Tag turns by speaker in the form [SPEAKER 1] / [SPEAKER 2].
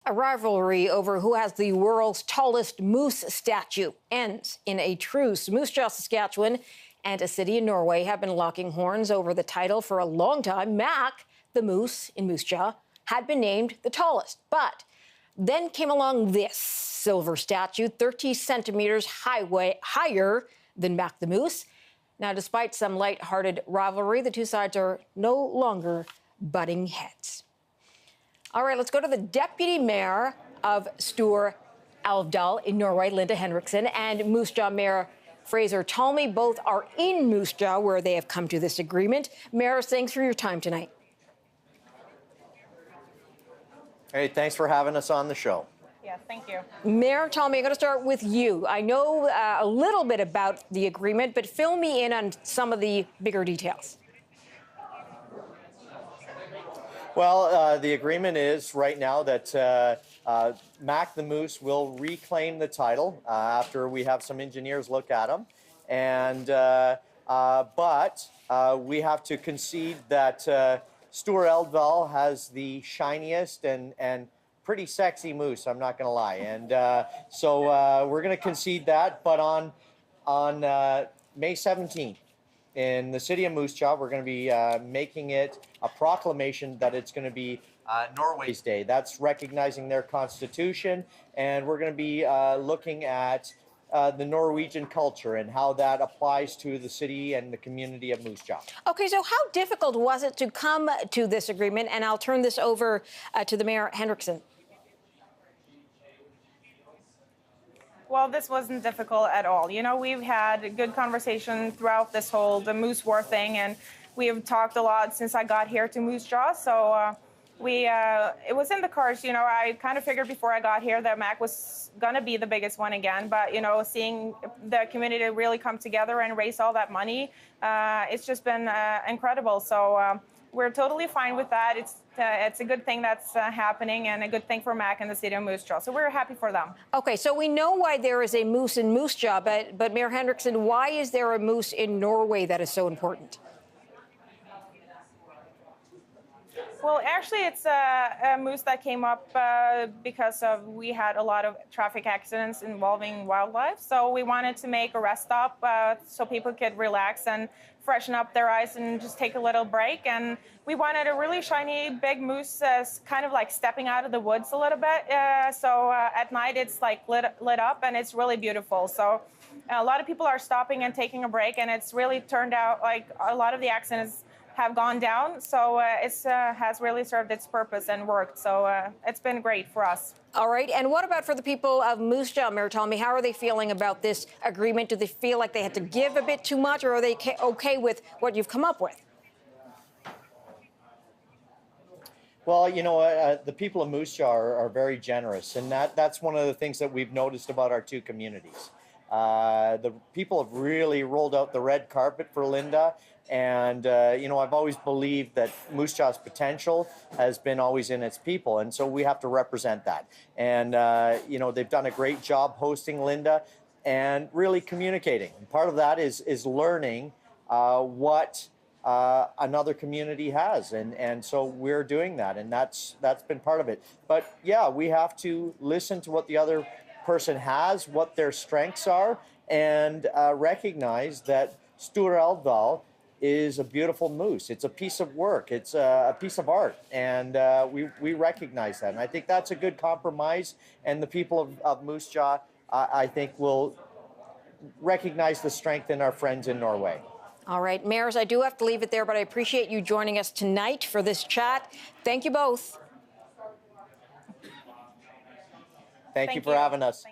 [SPEAKER 1] A rivalry over who has the world's tallest moose statue ends in a truce. Moose Jaw, Saskatchewan, and a city in Norway have been locking horns over the title for a long time. Mac, the moose in Moose Jaw, had been named the tallest. But then came along this silver statue, 30 centimeters higher than Mac the moose. Now, despite some light-hearted rivalry, the two sides are no longer butting heads. All right, let's go to the deputy mayor of Stor-Elvdal in Norway, Linda Henriksen, and Moose Jaw Mayor Fraser Tolmie. Both are in Moose Jaw, where they have come to this agreement. Mayor, thanks for your time tonight.
[SPEAKER 2] Hey, thanks for having us on the show.
[SPEAKER 3] Yeah, thank you.
[SPEAKER 1] Mayor Tolmie, I'm going to start with you. I know a little bit about the agreement, but fill me in on some of the bigger details.
[SPEAKER 2] Well, the agreement is right now that Mac the Moose will reclaim the title after we have some engineers look at them. And but we have to concede that Stor-Elvdal has the shiniest and pretty sexy moose, I'm not going to lie. And so we're going to concede that. But on May 17th, in the city of Moose Jaw, we're going to be making it a proclamation that it's going to be Norway's Day. That's recognizing their constitution, and we're going to be looking at the Norwegian culture and how that applies to the city and the community of Moose Jaw.
[SPEAKER 1] Okay, so how difficult was it to come to this agreement? And I'll turn this over to the Mayor, Henriksen.
[SPEAKER 3] Well, this wasn't difficult at all. You know, we've had a good conversation throughout this whole the Moose War thing, and we have talked a lot since I got here to Moose Jaw. So it was in the cards. You know, I kind of figured before I got here that Mac was going to be the biggest one again. But, you know, seeing the community really come together and raise all that money, it's just been incredible. So we're totally fine with that. It's a good thing that's happening and a good thing for Mac and the city of Moose Jaw. So we're happy for them.
[SPEAKER 1] Okay, so we know why there is a moose in Moose Jaw, but Mayor Henriksen, why is there a moose in Norway that is so important?
[SPEAKER 3] Well, actually, it's a moose that came up because we had a lot of traffic accidents involving wildlife. So we wanted to make a rest stop so people could relax and freshen up their eyes and just take a little break. And we wanted a really shiny, big moose, kind of like stepping out of the woods a little bit. So at night, it's like lit up, and it's really beautiful. So a lot of people are stopping and taking a break, and it's really turned out like a lot of the accidents have gone down, so it has really served its purpose and worked. So it's been great for us.
[SPEAKER 1] All right, and what about for the people of Moose Jaw, Mayor Tolmie? How are they feeling about this agreement? Do they feel like they had to give a bit too much, or are they okay with what you've come up with?
[SPEAKER 2] Well, you know, the people of Moose Jaw are very generous, and that's one of the things that we've noticed about our two communities. The people have really rolled out the red carpet for Linda. And, you know, I've always believed that Moose Jaw's potential has been always in its people. And so we have to represent that. And, you know, they've done a great job hosting Linda and really communicating. And part of that is learning what another community has. And so we're doing that. And that's been part of it. But, yeah, we have to listen to what the other person has, what their strengths are, and recognize that Stor-Elvdal is a beautiful moose. It's a piece of work. It's a piece of art, and we recognize that. And I think that's a good compromise, and the people of Moose Jaw, I think, will recognize the strength in our friends in Norway.
[SPEAKER 1] All right, mayors, I do have to leave it there, but I appreciate you joining us tonight for this chat. Thank you both.
[SPEAKER 2] Thank you for having us.